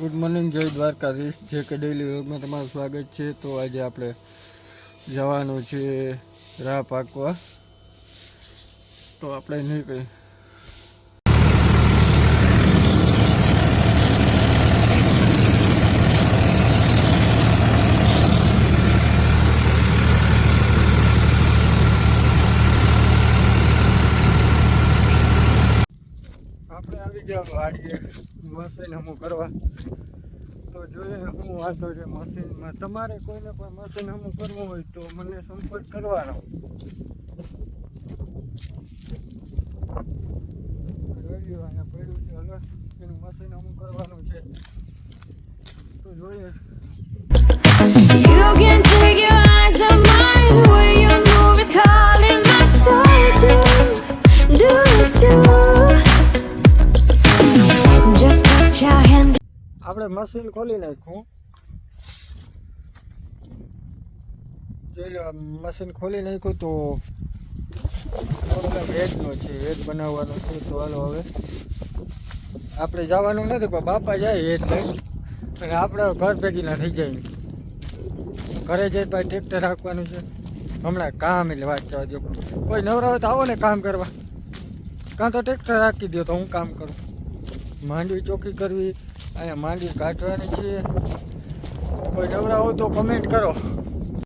Good morning, જય દ્વારકાધીશ. જે કે ડેઈલી વ્લોગમાં તમારું સ્વાગત છે. તો આજે આપણે જવાનું છે રાહ પાકવા, તો આપણે નીકળી. આપણે આવી ગયા વાડીએ મશીન હમું કરવા. તો જોઈએ હું વાંધો છે મશીનમાં. તમારે કોઈને પણ મશીન હમું કરવું હોય તો મને સંપર્ક કરવાનો. અહીંયા પડ્યું છે, હવે એનું મશીન હમું કરવાનું છે. તો જોઈએ. You can take your eyes on mine, the way you move is calling my soul. Do. Just put your hands. આપણે મશીન ખોલી નાખ્યું. જોઈ લો, મશીન ખોલી નાખ્યું. તો વેજનો છે, વેજ બનાવવાનો છે. તો હાલો હવે આપણે જવાનું નથી, પણ બાપા જાય વેજ લઈ, અને આપણે ઘર ભેગી ના થઈ જાય. ઘરે જઈ ભાઈ ટ્રેક્ટર રાખવાનું છે હમણાં. કામ એટલે વાત જવા દો. કોઈ નવરા હોય તો આવો ને કામ કરવા, કાં તો ટ્રેક્ટર રાખી દો તો હું કામ કરું. માંડવી ચોખ્ખી કરવી, અહીંયા માંડવી કાઢવાની છે. કોઈ નવરા હોય તો કમેન્ટ કરો.